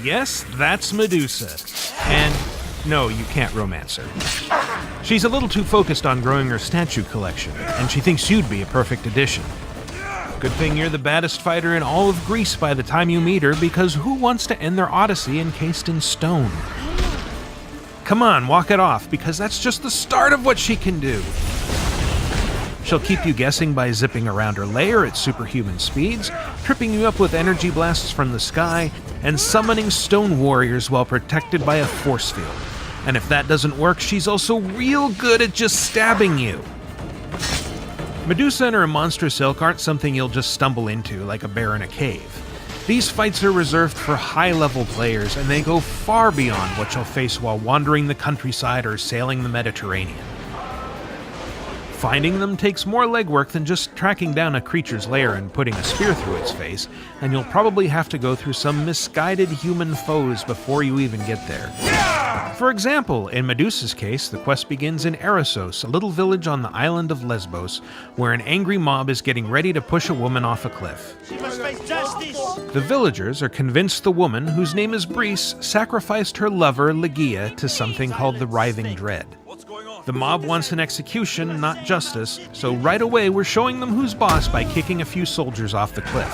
Yes, that's Medusa. And no, you can't romance her. She's a little too focused on growing her statue collection, and she thinks you'd be a perfect addition. Good thing you're the baddest fighter in all of Greece by the time you meet her, because who wants to end their Odyssey encased in stone? Come on, walk it off, because that's just the start of what she can do. She'll keep you guessing by zipping around her lair at superhuman speeds, tripping you up with energy blasts from the sky, and summoning stone warriors while protected by a force field. And if that doesn't work, she's also real good at just stabbing you. Medusa and her monstrous ilk aren't something you'll just stumble into like a bear in a cave. These fights are reserved for high-level players, and they go far beyond what you'll face while wandering the countryside or sailing the Mediterranean. Finding them takes more legwork than just tracking down a creature's lair and putting a spear through its face, and you'll probably have to go through some misguided human foes before you even get there. For example, in Medusa's case, the quest begins in Erissos, a little village on the island of Lesbos, where an angry mob is getting ready to push a woman off a cliff. She must face justice! The villagers are convinced the woman, whose name is Brice, sacrificed her lover, Ligeia, to something called the Writhing Dread. The mob wants an execution, not justice, so right away we're showing them who's boss by kicking a few soldiers off the cliff.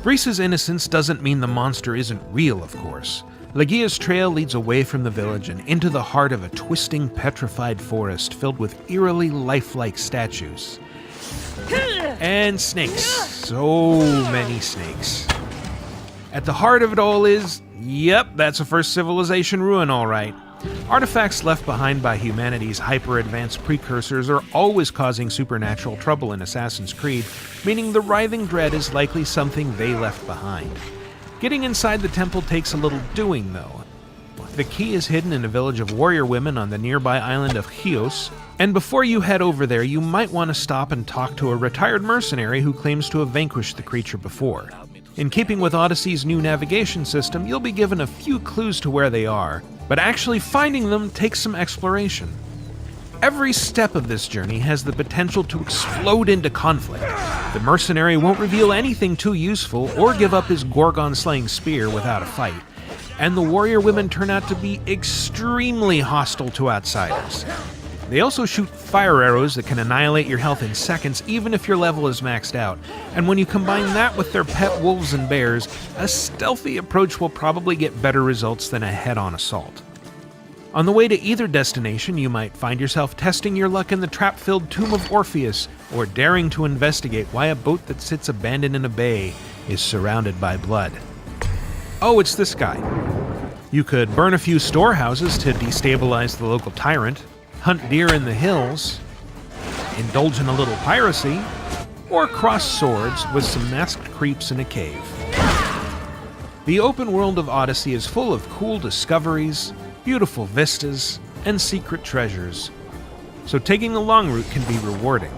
Brice's innocence doesn't mean the monster isn't real, of course. Ligeia's trail leads away from the village and into the heart of a twisting, petrified forest filled with eerily lifelike statues. And snakes. So many snakes. At the heart of it all is, yep, that's a first civilization ruin, all right. Artifacts left behind by humanity's hyper-advanced precursors are always causing supernatural trouble in Assassin's Creed, meaning the Writhing Dread is likely something they left behind. Getting inside the temple takes a little doing, though. The key is hidden in a village of warrior women on the nearby island of Chios, and before you head over there, you might want to stop and talk to a retired mercenary who claims to have vanquished the creature before. In keeping with Odyssey's new navigation system, you'll be given a few clues to where they are, but actually finding them takes some exploration. Every step of this journey has the potential to explode into conflict. The mercenary won't reveal anything too useful or give up his Gorgon-slaying spear without a fight, and the warrior women turn out to be extremely hostile to outsiders. They also shoot fire arrows that can annihilate your health in seconds, even if your level is maxed out. And when you combine that with their pet wolves and bears, a stealthy approach will probably get better results than a head-on assault. On the way to either destination, you might find yourself testing your luck in the trap-filled Tomb of Orpheus, or daring to investigate why a boat that sits abandoned in a bay is surrounded by blood. Oh, it's this guy. You could burn a few storehouses to destabilize the local tyrant, hunt deer in the hills, indulge in a little piracy, or cross swords with some masked creeps in a cave. The open world of Odyssey is full of cool discoveries, beautiful vistas, and secret treasures, so taking the long route can be rewarding.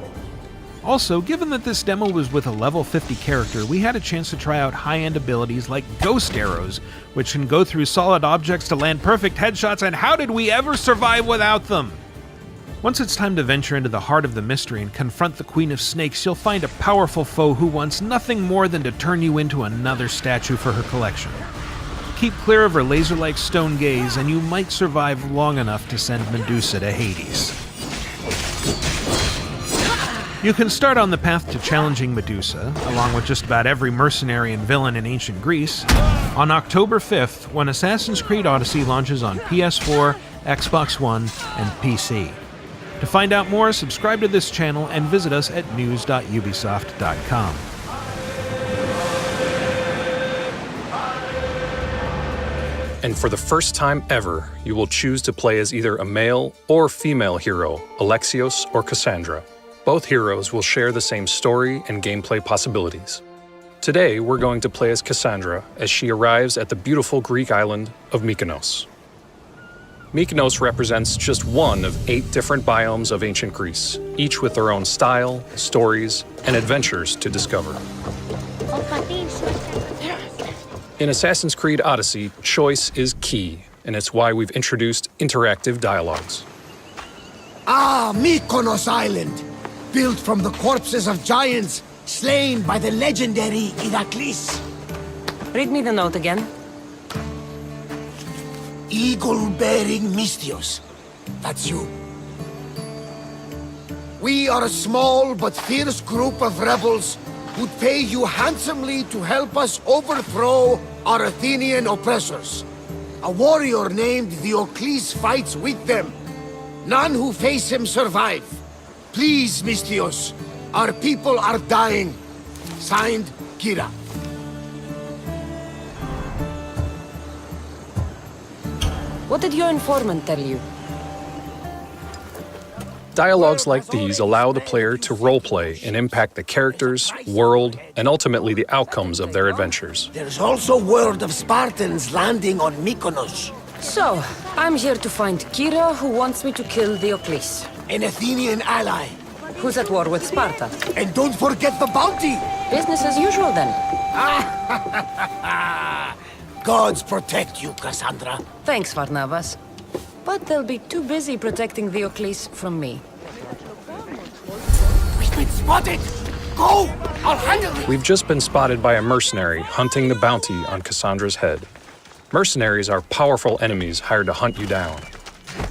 Also, given that this demo was with a level 50 character, we had a chance to try out high-end abilities like ghost arrows, which can go through solid objects to land perfect headshots, and how did we ever survive without them? Once it's time to venture into the heart of the mystery and confront the Queen of Snakes, you'll find a powerful foe who wants nothing more than to turn you into another statue for her collection. Keep clear of her laser-like stone gaze, and you might survive long enough to send Medusa to Hades. You can start on the path to challenging Medusa, along with just about every mercenary and villain in ancient Greece, on October 5th when Assassin's Creed Odyssey launches on PS4, Xbox One, and PC. To find out more, subscribe to this channel and visit us at news.ubisoft.com. And for the first time ever, you will choose to play as either a male or female hero, Alexios or Cassandra. Both heroes will share the same story and gameplay possibilities. Today, we're going to play as Cassandra as she arrives at the beautiful Greek island of Mykonos. Mykonos represents just one of 8 different biomes of ancient Greece, each with their own style, stories, and adventures to discover. In Assassin's Creed Odyssey, choice is key, and it's why we've introduced interactive dialogues. Ah, Mykonos Island! Built from the corpses of giants slain by the legendary Iraklis. Read me the note again. Eagle-bearing Mystios. That's you. We are a small but fierce group of rebels who'd pay you handsomely to help us overthrow our Athenian oppressors. A warrior named Diocles fights with them. None who face him survive. Please, Mystios. Our people are dying. Signed, Kira. What did your informant tell you? Dialogues like these allow the player to roleplay and impact the characters, world, and ultimately the outcomes of their adventures. There's also word of Spartans landing on Mykonos. So, I'm here to find Kira, who wants me to kill Diocles, An Athenian ally. who's at war with Sparta. And don't forget the bounty! Business as usual, then. Gods protect you, Cassandra. Thanks, Varnavas. But they'll be too busy protecting Diocles from me. We've been spotted! Go! I'll handle it! We've just been spotted by a mercenary hunting the bounty on Cassandra's head. Mercenaries are powerful enemies hired to hunt you down.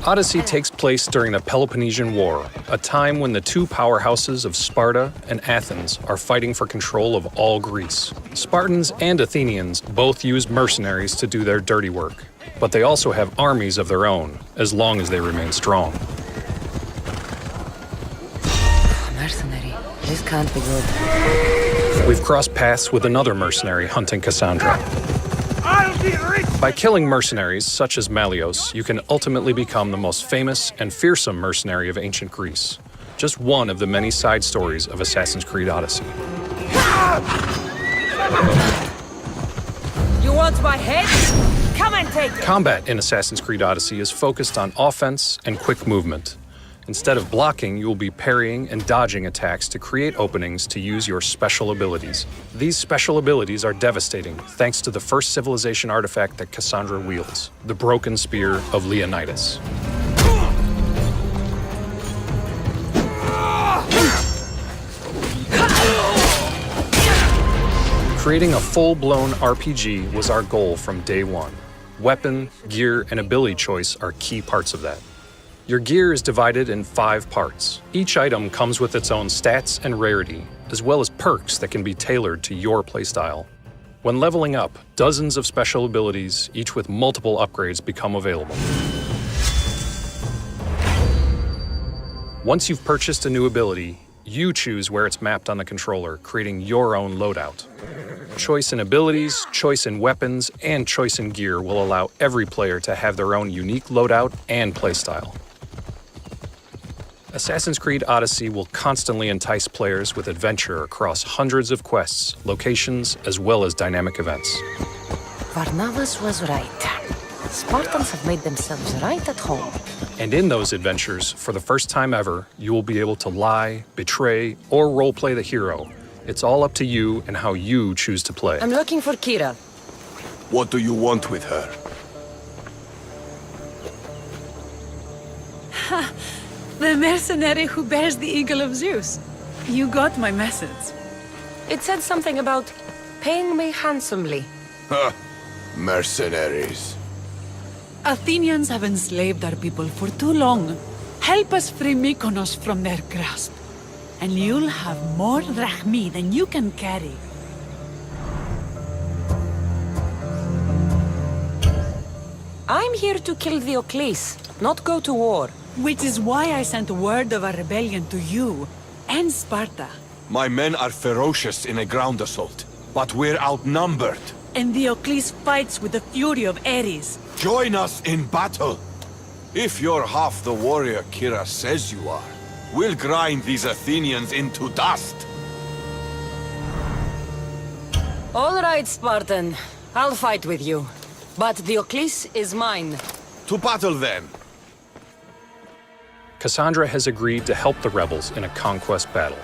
Odyssey takes place during the Peloponnesian War, a time when the two powerhouses of Sparta and Athens are fighting for control of all Greece. Spartans and Athenians both use mercenaries to do their dirty work, but they also have armies of their own, as long as they remain strong. Mercenary. This can't be good. We've crossed paths with another mercenary hunting Cassandra. By killing mercenaries such as Malios, you can ultimately become the most famous and fearsome mercenary of ancient Greece. Just one of the many side stories of Assassin's Creed Odyssey. You want my head? Come and take it! Combat in Assassin's Creed Odyssey is focused on offense and quick movement. Instead of blocking, you will be parrying and dodging attacks to create openings to use your special abilities. These special abilities are devastating thanks to the first civilization artifact that Cassandra wields, the broken spear of Leonidas. Creating a full-blown RPG was our goal from day one. Weapon, gear, and ability choice are key parts of that. Your gear is divided in 5 parts. Each item comes with its own stats and rarity, as well as perks that can be tailored to your playstyle. When leveling up, dozens of special abilities, each with multiple upgrades, become available. Once you've purchased a new ability, you choose where it's mapped on the controller, creating your own loadout. Choice in abilities, choice in weapons, and choice in gear will allow every player to have their own unique loadout and playstyle. Assassin's Creed Odyssey will constantly entice players with adventure across hundreds of quests, locations, as well as dynamic events. Varnavas was right. Spartans have made themselves right at home. And in those adventures, for the first time ever, you will be able to lie, betray, or roleplay the hero. It's all up to you and how you choose to play. I'm looking for Kira. What do you want with her? The mercenary who bears the eagle of Zeus. You got my message. It said something about paying me handsomely. Ha! Mercenaries. Athenians have enslaved our people for too long. Help us free Mykonos from their grasp, and you'll have more drachmi than you can carry. I'm here to kill Diocles, not go to war. Which is why I sent word of our rebellion to you and Sparta. My men are ferocious in a ground assault, but we're outnumbered. And Diocles fights with the fury of Ares. Join us in battle. If you're half the warrior Kira says you are, we'll grind these Athenians into dust. All right, Spartan. I'll fight with you. But Diocles is mine. To battle then. Cassandra has agreed to help the rebels in a conquest battle.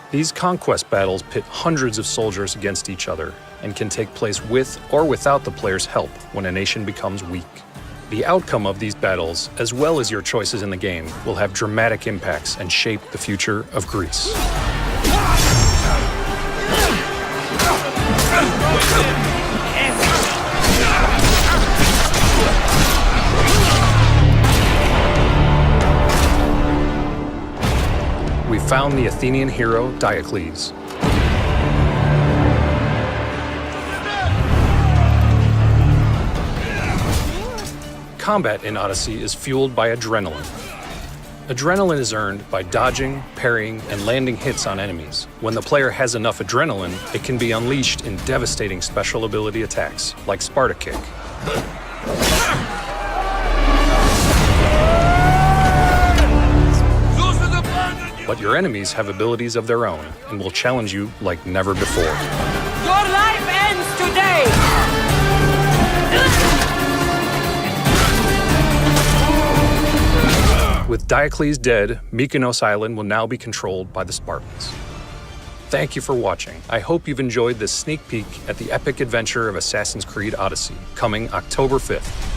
These conquest battles pit hundreds of soldiers against each other and can take place with or without the player's help when a nation becomes weak. The outcome of these battles, as well as your choices in the game, will have dramatic impacts and shape the future of Greece. found the Athenian hero Diocles. Combat in Odyssey is fueled by adrenaline. Adrenaline is earned by dodging, parrying, and landing hits on enemies. When the player has enough adrenaline, it can be unleashed in devastating special ability attacks, like Sparta Kick. But your enemies have abilities of their own and will challenge you like never before. Your life ends today! With Diocles dead, Mykonos Island will now be controlled by the Spartans. Thank you for watching. I hope you've enjoyed this sneak peek at the epic adventure of Assassin's Creed Odyssey, coming October 5th.